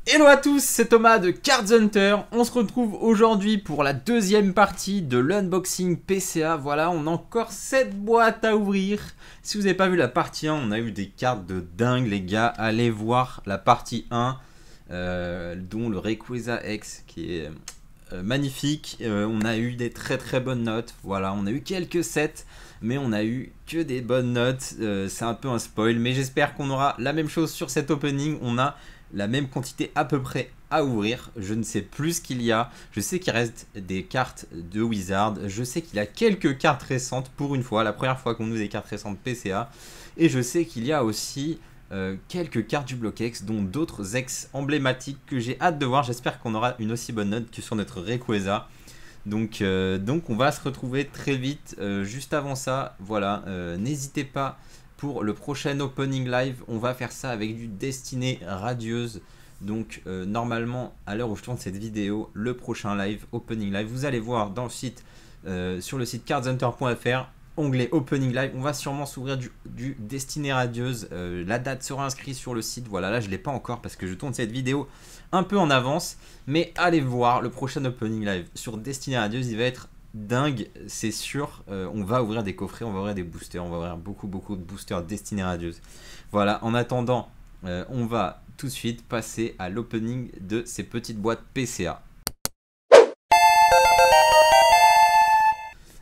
Hello à tous, c'est Thomas de Cards Hunter. On se retrouve aujourd'hui pour la deuxième partie de l'unboxing PCA. Voilà, on a encore 7 boîtes à ouvrir. Si vous n'avez pas vu la partie 1, on a eu des cartes de dingue les gars. Allez voir la partie 1, dont le Rayquaza X qui est magnifique. On a eu des très bonnes notes. Voilà, on a eu quelques sets, mais on a eu que des bonnes notes. C'est un peu un spoil, mais j'espère qu'on aura la même chose sur cet opening. On a la même quantité à peu près à ouvrir. Je ne sais plus ce qu'il y a. Je sais qu'il reste des cartes de Wizard. Je sais qu'il y a quelques cartes récentes pour une fois. La première fois qu'on ouvre des cartes récentes PCA. Et je sais qu'il y a aussi quelques cartes du bloc X, dont d'autres ex emblématiques que j'ai hâte de voir. J'espère qu'on aura une aussi bonne note que sur notre Rayquaza. Donc on va se retrouver très vite. Juste avant ça, voilà, n'hésitez pas. Pour le prochain opening live, on va faire ça avec du Destinée Radieuse. Donc normalement, à l'heure où je tourne cette vidéo, le prochain live, opening live, vous allez voir dans le site, sur le site cardshunter.fr, onglet opening live, on va sûrement s'ouvrir du Destinée Radieuse. La date sera inscrite sur le site. Voilà, là je ne l'ai pas encore parce que je tourne cette vidéo un peu en avance. Mais allez voir le prochain opening live sur Destinée Radieuse, il va être dingue, c'est sûr. On va ouvrir des coffrets, on va ouvrir des boosters, on va ouvrir beaucoup de boosters Destinée Radieuse. Voilà, en attendant, on va tout de suite passer à l'opening de ces petites boîtes PCA.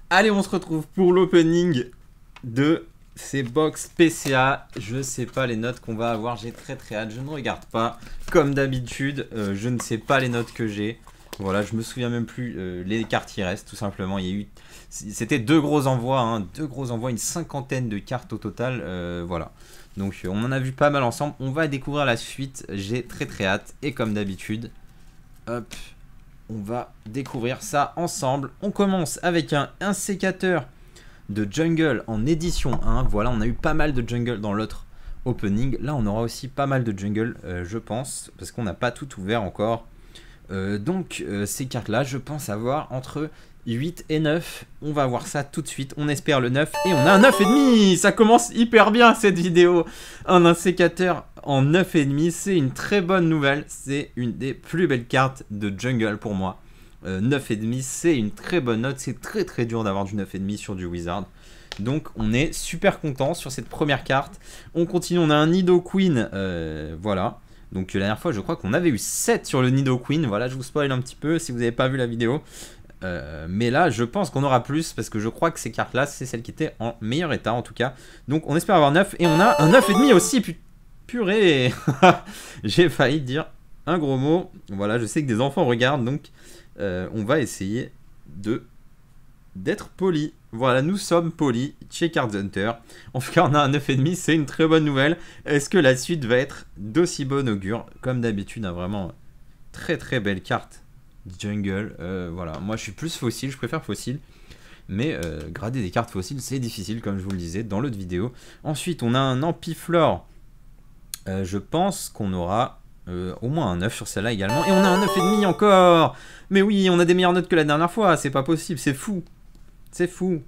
Allez, on se retrouve pour l'opening de ces box PCA. Je sais pas les notes qu'on va avoir, j'ai très hâte. Je ne regarde pas comme d'habitude, je ne sais pas les notes que j'ai. Voilà, je me souviens même plus les cartes qui restent, tout simplement. Il y a eu, c'était deux gros envois, une cinquantaine de cartes au total. Voilà, donc on en a vu pas mal ensemble. On va découvrir la suite. J'ai très hâte. Et comme d'habitude, hop, on va découvrir ça ensemble. On commence avec un sécateur de jungle en édition 1. Voilà, on a eu pas mal de jungle dans l'autre opening. Là, on aura aussi pas mal de jungle, je pense, parce qu'on n'a pas tout ouvert encore. Ces cartes là je pense avoir entre 8 et 9. On va voir ça tout de suite. On espère le 9 et on a un 9,5. Ça commence hyper bien cette vidéo. Un sécateur en 9,5, c'est une très bonne nouvelle. C'est une des plus belles cartes de jungle pour moi. 9,5, c'est une très bonne note. C'est très dur d'avoir du 9,5 sur du Wizard. Donc on est super content sur cette première carte. On continue, on a un Nidoqueen. Voilà. Donc la dernière fois, je crois qu'on avait eu 7 sur le Nidoqueen. Voilà, je vous spoil un petit peu si vous n'avez pas vu la vidéo. Mais là, je pense qu'on aura plus parce que je crois que ces cartes-là, c'est celles qui étaient en meilleur état en tout cas. Donc on espère avoir 9 et on a un 9,5 aussi. Purée. J'ai failli dire un gros mot. Voilà, je sais que des enfants regardent, donc on va essayer d'être poli. Voilà, nous sommes polis chez Cards Hunter. En tout cas, on a un 9,5, c'est une très bonne nouvelle. Est-ce que la suite va être d'aussi bon augure? Comme d'habitude, hein, vraiment très belle carte jungle. Voilà, moi je suis plus fossile, je préfère fossile. Mais grader des cartes fossiles, c'est difficile, comme je vous le disais dans l'autre vidéo. Ensuite, on a un Ampiflore. Je pense qu'on aura au moins un 9 sur celle-là également. Et on a un 9,5 encore. Mais oui, on a des meilleures notes que la dernière fois. C'est pas possible, c'est fou. C'est fou.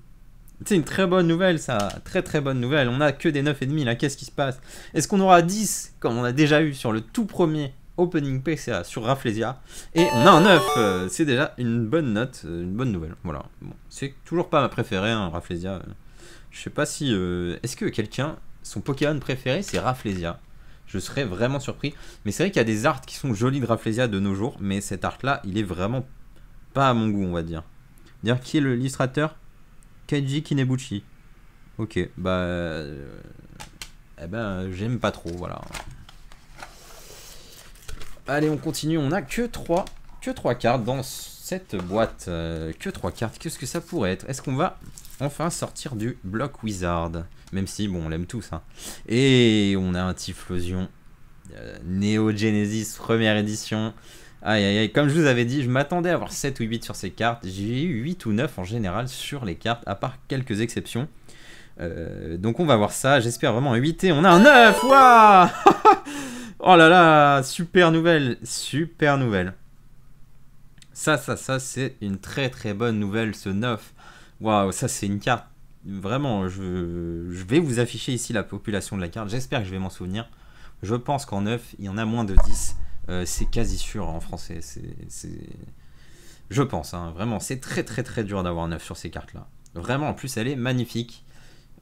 C'est une très bonne nouvelle ça. Très bonne nouvelle. On a que des 9,5 là. Qu'est-ce qui se passe? Est-ce qu'on aura 10 comme on a déjà eu sur le tout premier opening PCA sur Rafflesia? Et on a un 9. C'est déjà une bonne note. Une bonne nouvelle. Voilà. Bon, c'est toujours pas ma préférée, hein, Rafflesia. Je sais pas si... Est-ce que quelqu'un... Son Pokémon préféré c'est Rafflesia? Je serais vraiment surpris. Mais c'est vrai qu'il y a des arts qui sont jolis de Rafflesia de nos jours. Mais cet art là, il est vraiment pas à mon goût, on va dire. Dire qui est l'illustrateur? Keiji Kinebuchi. Ok, bah... eh ben, j'aime pas trop, voilà. Allez, on continue. On a que 3 cartes dans cette boîte. Que 3 cartes. Qu'est-ce que ça pourrait être? Est-ce qu'on va enfin sortir du bloc Wizard? Même si, bon, on l'aime tous. Hein. Et on a un Typhlosion. Neo Genesis, première édition. Aïe, comme je vous avais dit, je m'attendais à avoir 7 ou 8 sur ces cartes. J'ai eu 8 ou 9 en général sur les cartes, à part quelques exceptions. Donc on va voir ça, j'espère vraiment un 8 et on a un 9. Waouh. Oh là là, super nouvelle. Ça c'est une très bonne nouvelle, ce 9. Waouh, ça c'est une carte. Vraiment, je vais vous afficher ici la population de la carte. J'espère que je vais m'en souvenir. Je pense qu'en 9, il y en a moins de 10. c'est quasi sûr en français. Je pense, hein, vraiment, c'est très très très dur d'avoir 9 sur ces cartes-là. Vraiment, en plus, elle est magnifique.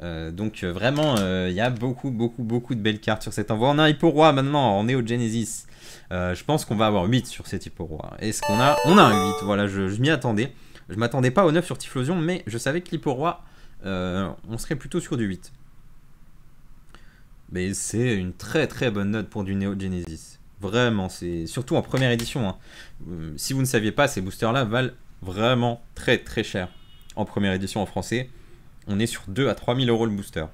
Donc vraiment, il y a beaucoup de belles cartes sur cet envoi. On a un Hippo Roi maintenant en Neo Genesis. Je pense qu'on va avoir 8 sur cet Hippo Roi. Est-ce qu'on a... On a un 8, voilà, je m'y attendais. Je m'attendais pas au 9 sur Typhlosion, mais je savais que l'Hippo Roi, on serait plutôt sur du 8. Mais c'est une très très bonne note pour du Neo Genesis. Vraiment, c'est surtout en première édition. Hein. Si vous ne saviez pas, ces boosters-là valent vraiment très très cher. En première édition en français, on est sur 2 à 3 000 € le booster.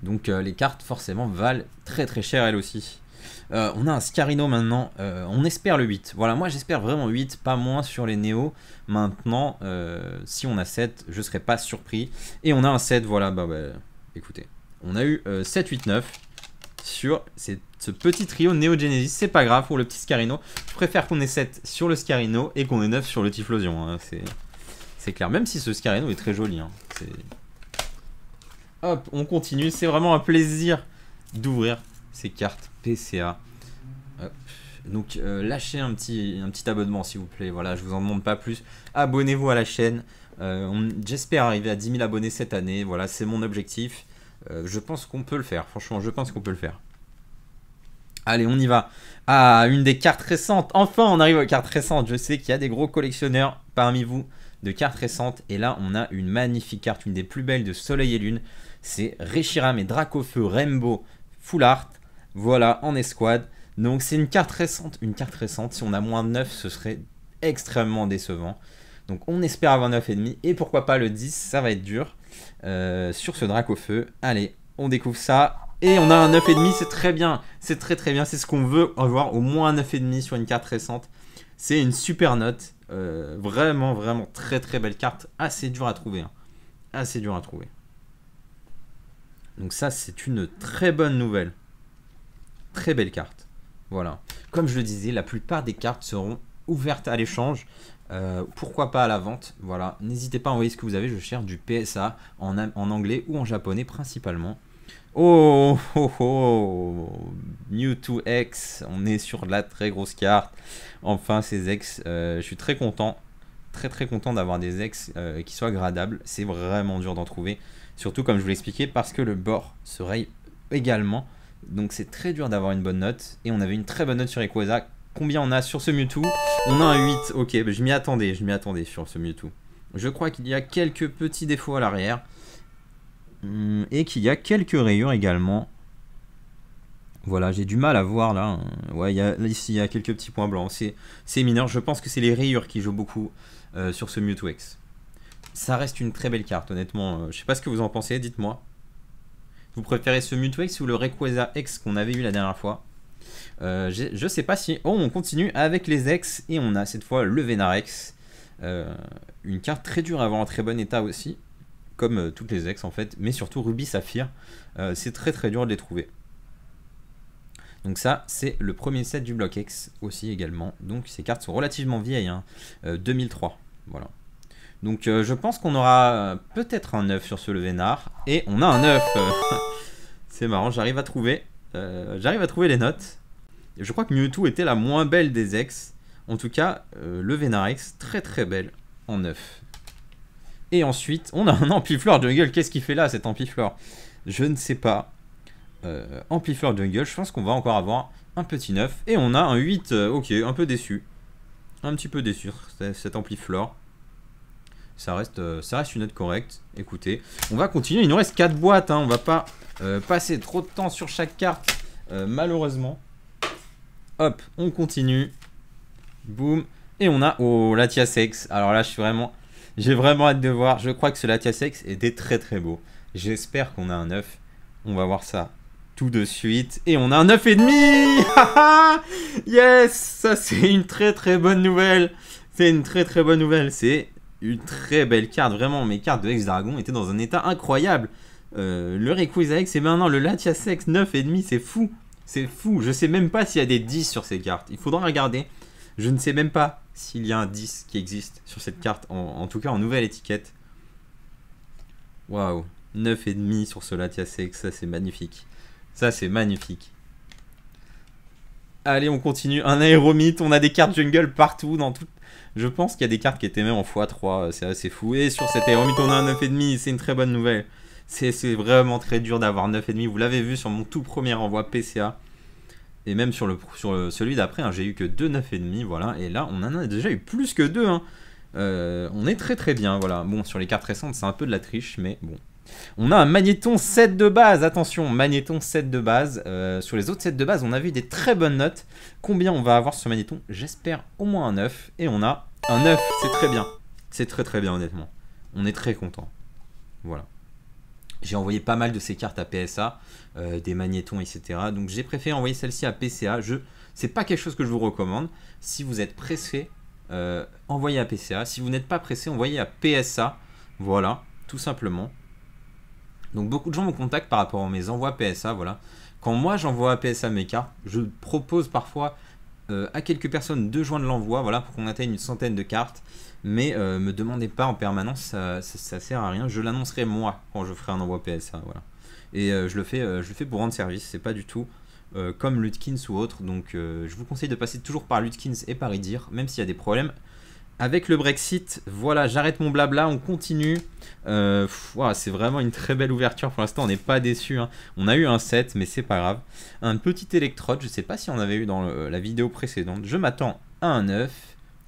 Donc les cartes forcément valent très très cher elles aussi. On a un Scarino maintenant, on espère le 8. Voilà, moi j'espère vraiment 8, pas moins sur les Néo. Maintenant, si on a 7, je serais pas surpris. Et on a un 7, voilà, écoutez. On a eu 7, 8, 9 sur ce petit trio Neo Genesis. C'est pas grave pour le petit Scarino. Je préfère qu'on ait 7 sur le Scarino et qu'on ait 9 sur le Typhlosion. Hein. C'est clair, même si ce Scarino est très joli. Hein. Hop, on continue. C'est vraiment un plaisir d'ouvrir ces cartes PCA. Hop. Donc lâchez un petit abonnement s'il vous plaît. Voilà, je vous en demande pas plus. Abonnez-vous à la chaîne. J'espère arriver à 10 000 abonnés cette année. Voilà, c'est mon objectif. Je pense qu'on peut le faire. Franchement, je pense qu'on peut le faire. Allez, on y va. Ah, une des cartes récentes. Enfin, on arrive aux cartes récentes. Je sais qu'il y a des gros collectionneurs parmi vous de cartes récentes. Et là, on a une magnifique carte, une des plus belles de Soleil et Lune. C'est Reshiram et Dracofeu Rainbow Full Art. Voilà, en escouade. Donc, c'est une carte récente. Une carte récente. Si on a moins de 9, ce serait extrêmement décevant. Donc, on espère avoir 9,5. Et pourquoi pas le 10, ça va être dur. Sur ce Dracofeu. Allez, on découvre ça. Et on a un 9,5, c'est très bien. C'est très très bien. C'est ce qu'on veut avoir, au moins un 9,5 sur une carte récente. C'est une super note. Vraiment, vraiment très très belle carte. Assez dur à trouver. Hein. Assez dur à trouver. Donc ça, c'est une très bonne nouvelle. Très belle carte. Voilà. Comme je le disais, la plupart des cartes seront ouvertes à l'échange. Pourquoi pas à la vente. Voilà. N'hésitez pas à envoyer ce que vous avez. Je cherche du PSA en anglais ou en japonais principalement. Oh, oh, oh, Mewtwo X, on est sur de la très grosse carte. Enfin, ces ex, je suis très content. Très très content d'avoir des ex qui soient gradables. C'est vraiment dur d'en trouver. Surtout comme je vous l'expliquais, parce que le bord se raye également. Donc c'est très dur d'avoir une bonne note. Et on avait une très bonne note sur Rayquaza. Combien on a sur ce Mewtwo? On a un 8. Ok, je m'y attendais sur ce Mewtwo. Je crois qu'il y a quelques petits défauts à l'arrière. Et qu'il y a quelques rayures également. Voilà, j'ai du mal à voir là. Ouais, ici il y a quelques petits points blancs. C'est mineur. Je pense que c'est les rayures qui jouent beaucoup sur ce Mewtwo X. Ça reste une très belle carte, honnêtement. Je sais pas ce que vous en pensez, dites-moi. Vous préférez ce Mewtwo X ou le Rayquaza X qu'on avait eu la dernière fois? Je sais pas si... Oh, on continue avec les X. Et on a cette fois le Venarex. Une carte très dure à avoir en très bon état aussi. Comme toutes les ex en fait, mais surtout Ruby Saphir, c'est très très dur de les trouver. Donc ça, c'est le premier set du bloc X aussi également. Donc ces cartes sont relativement vieilles, hein, 2003, voilà. Donc je pense qu'on aura peut-être un 9 sur ce Levénard, et on a un 9. C'est marrant, j'arrive à trouver les notes. Et je crois que Mewtwo était la moins belle des ex. En tout cas, le Venarex, très très belle en 9. Et ensuite, on a un Amplifleur Jungle. Qu'est-ce qu'il fait là, cet Amplifleur? Je ne sais pas. Amplifleur Jungle, je pense qu'on va encore avoir un petit 9. Et on a un 8, ok, un peu déçu. Un petit peu déçu, cet Amplifleur. Ça reste une note correcte. Écoutez, on va continuer. Il nous reste 4 boîtes. Hein. On va pas passer trop de temps sur chaque carte, malheureusement. Hop, on continue. Boum. Et on a... Oh, Latias X. Alors là, j'ai vraiment hâte de voir. Je crois que ce Latias X était très très beau. J'espère qu'on a un 9. On va voir ça tout de suite. Et on a un 9,5. Yes. Ça, c'est une très très bonne nouvelle. C'est une très très bonne nouvelle. C'est une très belle carte. Vraiment, mes cartes de X-Dragon étaient dans un état incroyable. Le Rayquaza X et maintenant le Latias X 9,5. C'est fou. C'est fou. Je sais même pas s'il y a des 10 sur ces cartes. Il faudra regarder. Je ne sais même pas s'il y a un 10 qui existe sur cette carte, en tout cas en nouvelle étiquette. Waouh, 9,5 sur ce Latias X, ça c'est magnifique. Ça c'est magnifique. Allez, on continue. Un aéromythe, on a des cartes jungle partout dans tout. Je pense qu'il y a des cartes qui étaient même en x3, c'est assez fou. Et sur cet aéromythe, on a un 9,5, c'est une très bonne nouvelle. C'est vraiment très dur d'avoir 9,5. Vous l'avez vu sur mon tout premier envoi PCA. Et même sur celui d'après, hein, j'ai eu que 2 9,5, voilà. Et là, on en a déjà eu plus que 2. Hein. On est très très bien, voilà. Bon, sur les cartes récentes, c'est un peu de la triche, mais bon. On a un magnéton 7 de base, attention, magnéton 7 de base. Sur les autres 7 de base, on a vu des très bonnes notes. Combien on va avoir sur ce magnéton? J'espère au moins un 9. Et on a un 9, c'est très bien. C'est très très bien, honnêtement. On est très content. Voilà. J'ai envoyé pas mal de ces cartes à PSA, des magnétons, etc. Donc j'ai préféré envoyer celle-ci à PCA. C'est pas quelque chose que je vous recommande. Si vous êtes pressé, envoyez à PCA. Si vous n'êtes pas pressé, envoyez à PSA. Voilà, tout simplement. Donc beaucoup de gens me contactent par rapport à mes envois PSA, voilà. Quand moi j'envoie à PSA mes cartes, je propose parfois à quelques personnes de joindre l'envoi, voilà, pour qu'on atteigne une centaine de cartes. Mais me demandez pas en permanence, ça sert à rien. Je l'annoncerai moi quand je ferai un envoi PSA, voilà. Et je le fais pour rendre service, c'est pas du tout comme Lutkins ou autre. Donc je vous conseille de passer toujours par Lutkins et par Idir, même s'il y a des problèmes. Avec le Brexit, voilà, j'arrête mon blabla, on continue. Wow, c'est vraiment une très belle ouverture pour l'instant, on n'est pas déçu. Hein. On a eu un 7, mais c'est pas grave. Un petit électrode, je sais pas si on avait eu dans la vidéo précédente. Je m'attends à un 9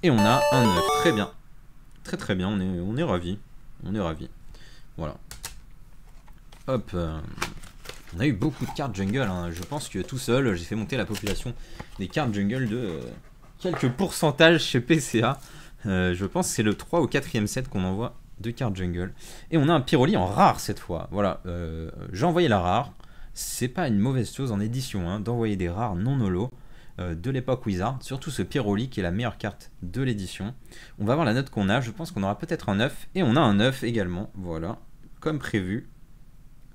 et on a un 9, très bien. Très très bien, on est ravis. On est ravis. Voilà. Hop. On a eu beaucoup de cartes jungle. Hein. Je pense que tout seul, j'ai fait monter la population des cartes jungle de quelques pourcentages chez PCA. Je pense que c'est le 3 ou 4e set qu'on envoie de cartes jungle. Et on a un Pyroli en rare cette fois. Voilà. J'ai envoyé la rare. C'est pas une mauvaise chose en édition hein, d'envoyer des rares non holo. De l'époque Wizard, surtout ce Pyroli qui est la meilleure carte de l'édition. On va voir la note qu'on a, je pense qu'on aura peut-être un 9, et on a un 9 également, voilà, comme prévu.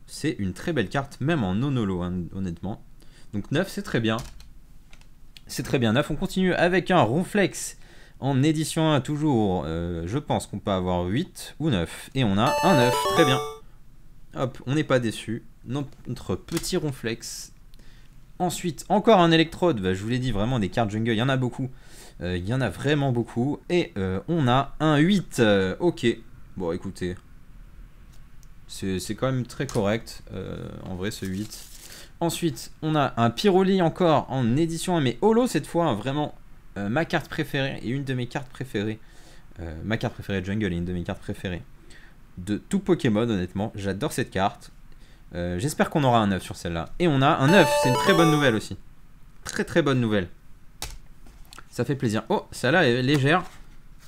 C'est une très belle carte, même en non-holo, hein, honnêtement. Donc 9, c'est très bien. C'est très bien, 9, on continue avec un Ronflex en édition 1, toujours. Je pense qu'on peut avoir 8 ou 9, et on a un 9, très bien. Hop, on n'est pas déçu. Notre petit Ronflex. Ensuite, encore un électrode, bah, je vous l'ai dit, vraiment des cartes jungle, il y en a beaucoup. Il y en a vraiment beaucoup. Et on a un 8. Ok, bon écoutez, c'est quand même très correct, en vrai ce 8. Ensuite, on a un Pyroli encore en édition 1, mais holo cette fois, hein, vraiment ma carte préférée et une de mes cartes préférées. Ma carte préférée de jungle et une de mes cartes préférées de tout Pokémon, honnêtement. J'adore cette carte. J'espère qu'on aura un 9 sur celle-là. Et on a un 9, c'est une très bonne nouvelle aussi. Très très bonne nouvelle. Ça fait plaisir. Oh, celle-là est légère.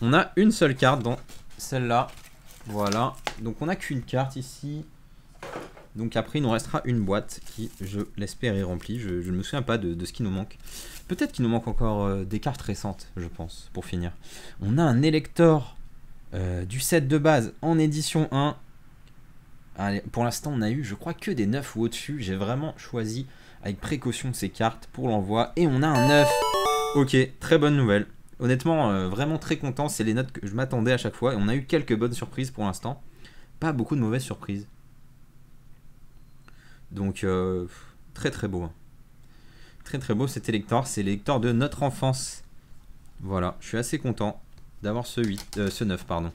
On a une seule carte dans celle-là. Voilà. Donc on n'a qu'une carte ici. Donc après il nous restera une boîte qui, je l'espère, est remplie. Je ne me souviens pas de ce qui nous manque. Peut-être qu'il nous manque encore des cartes récentes, je pense, pour finir. On a un Elector du set de base en édition 1. Allez, pour l'instant, on a eu, je crois, que des 9 ou au-dessus. J'ai vraiment choisi avec précaution ces cartes pour l'envoi. Et on a un 9. Ok, très bonne nouvelle. Honnêtement, vraiment très content. C'est les notes que je m'attendais à chaque fois. Et on a eu quelques bonnes surprises pour l'instant. Pas beaucoup de mauvaises surprises. Donc, très très beau. Hein. Très très beau cet électeur. C'est l'électeur de notre enfance. Voilà, je suis assez content d'avoir ce 9, pardon.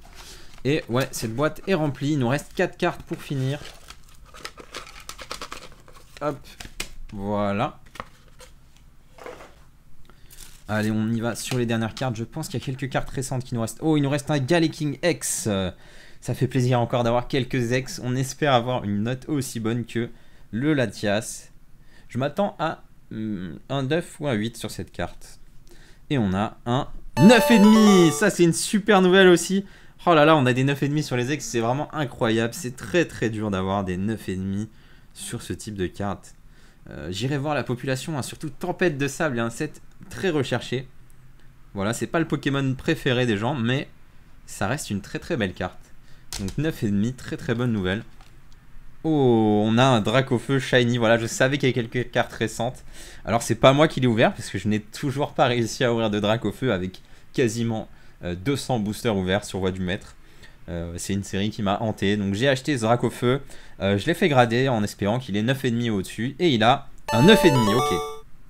Et ouais, cette boîte est remplie. Il nous reste 4 cartes pour finir. Hop. Voilà. Allez, on y va sur les dernières cartes. Je pense qu'il y a quelques cartes récentes qui nous restent. Oh, il nous reste un Galeking X. Ça fait plaisir encore d'avoir quelques X. On espère avoir une note aussi bonne que le Latias. Je m'attends à un 9 ou un 8 sur cette carte. Et on a un 9,5. Ça, c'est une super nouvelle aussi. Oh là là, on a des 9,5 sur les X, c'est vraiment incroyable. C'est très très dur d'avoir des 9,5 sur ce type de carte. J'irai voir la population, hein, surtout Tempête de Sable, un set très recherché. Voilà, c'est pas le Pokémon préféré des gens, mais ça reste une très très belle carte. Donc 9,5, très très bonne nouvelle. Oh, on a un Dracofeu Shiny, voilà, je savais qu'il y avait quelques cartes récentes. Alors c'est pas moi qui l'ai ouvert, parce que je n'ai toujours pas réussi à ouvrir de Dracofeu avec quasiment 200 boosters ouverts sur Voie du Maître. C'est une série qui m'a hanté, donc j'ai acheté ce Dracofeu. Je l'ai fait grader en espérant qu'il ait 9,5 au-dessus, et il a un 9,5, ok.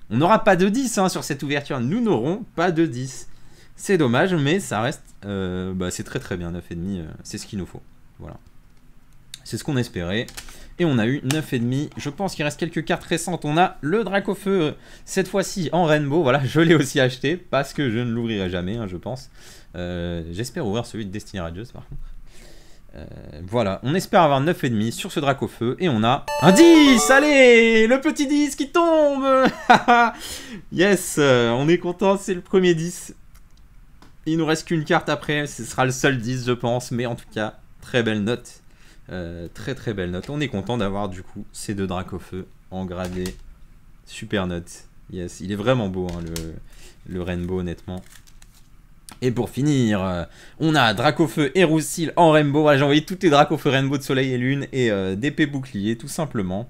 On n'aura pas de 10 hein, sur cette ouverture. Nous n'aurons pas de 10. C'est dommage, mais ça reste... c'est très très bien, 9,5. C'est ce qu'il nous faut. Voilà. C'est ce qu'on espérait. Et on a eu 9,5. Je pense qu'il reste quelques cartes récentes. On a le Dracofeu, cette fois-ci en Rainbow. Voilà, je l'ai aussi acheté parce que je ne l'ouvrirai jamais, hein, je pense. J'espère ouvrir celui de Destiny Radius par contre. Voilà, on espère avoir 9,5 sur ce Dracofeu. Et on a un 10. Allez, le petit 10 qui tombe. Yes, on est content, c'est le premier 10. Il nous reste qu'une carte après. Ce sera le seul 10 je pense. Mais en tout cas, très belle note. Très très belle note. On est content d'avoir du coup ces deux Dracofeu en gradé. Super note. Yes, il est vraiment beau hein, le Rainbow honnêtement. Et pour finir, on a Dracofeu et Roussil en Rainbow. Voilà, j'ai envoyé toutes les Dracofeu Rainbow de Soleil et Lune et d'épée bouclier tout simplement.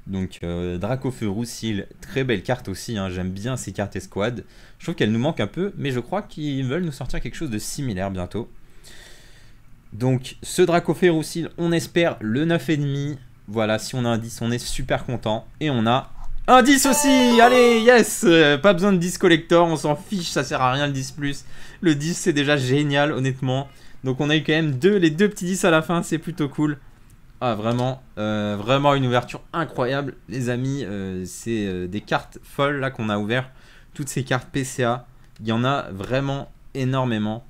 Donc Dracofeu Roussil, très belle carte aussi, hein. J'aime bien ces cartes escouade. Je trouve qu'elles nous manquent un peu, mais je crois qu'ils veulent nous sortir quelque chose de similaire bientôt. Donc ce Dracofeu Roussil, on espère le 9,5. Voilà, si on a un 10, on est super content. Et on a un 10 aussi. Allez, yes. Pas besoin de 10 collector, on s'en fiche, ça sert à rien le 10+. Le 10 c'est déjà génial honnêtement. Donc on a eu quand même les deux petits 10 à la fin, c'est plutôt cool. Ah vraiment, vraiment une ouverture incroyable les amis. C'est des cartes folles là qu'on a ouvert. Toutes ces cartes PCA, il y en a vraiment énormément.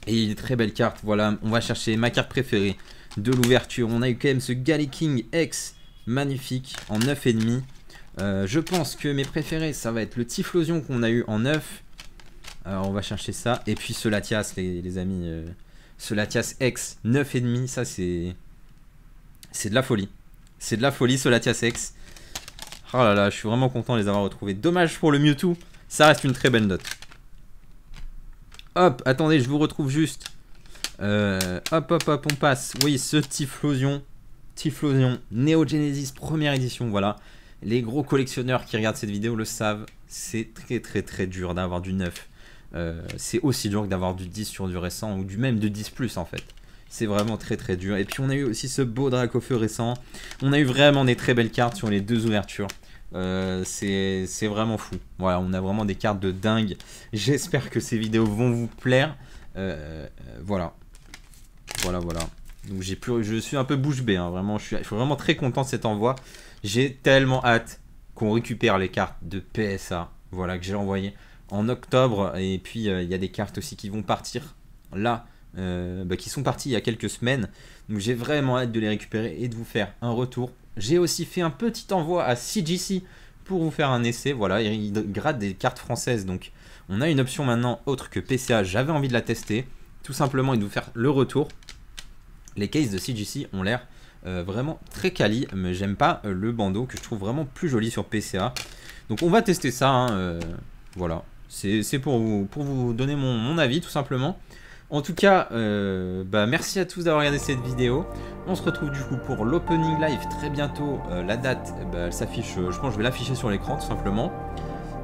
Et il est très belle carte, voilà, on va chercher ma carte préférée de l'ouverture. On a eu quand même ce Galley King X, magnifique, en 9,5. Je pense que mes préférés, ça va être le Typhlosion qu'on a eu en 9. Alors on va chercher ça. Et puis ce Latias, les amis. Ce Latias X, 9,5, ça c'est de la folie. C'est de la folie ce Latias X. Oh là là, je suis vraiment content de les avoir retrouvés. Dommage pour le Mewtwo, ça reste une très belle note. Hop, attendez, je vous retrouve juste. Hop, hop, hop, on passe. Oui, ce Typhlosion. Typhlosion, Neo Genesis, première édition, voilà. Les gros collectionneurs qui regardent cette vidéo le savent. C'est très, très, très dur d'avoir du 9. C'est aussi dur que d'avoir du 10 sur du récent, ou du même de 10+, en fait. C'est vraiment très, très dur. Et puis, on a eu aussi ce beau Dracofeu récent. On a eu vraiment des très belles cartes sur les deux ouvertures. C'est vraiment fou. Voilà, on a vraiment des cartes de dingue. J'espère que ces vidéos vont vous plaire. Voilà. Voilà. Donc je suis un peu bouche bée. Hein, vraiment, je suis vraiment très content de cet envoi. J'ai tellement hâte qu'on récupère les cartes de PSA. Voilà, que j'ai envoyé en octobre. Et puis, il y a des cartes aussi qui vont partir là. Qui sont parties il y a quelques semaines. Donc j'ai vraiment hâte de les récupérer et de vous faire un retour. J'ai aussi fait un petit envoi à CGC pour vous faire un essai. Voilà, il grade des cartes françaises. Donc on a une option maintenant autre que PCA. J'avais envie de la tester. Tout simplement et de vous faire le retour. Les cases de CGC ont l'air vraiment très quali. Mais j'aime pas le bandeau que je trouve vraiment plus joli sur PCA. Donc on va tester ça. Hein, voilà, c'est pour vous donner mon avis tout simplement. En tout cas, merci à tous d'avoir regardé cette vidéo. On se retrouve du coup pour l'opening live très bientôt. La date, elle s'affiche, je pense que je vais l'afficher sur l'écran tout simplement.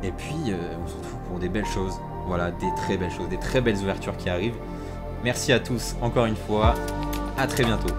Et puis, on se retrouve pour des belles choses. Voilà, des très belles choses, des très belles ouvertures qui arrivent. Merci à tous encore une fois. À très bientôt.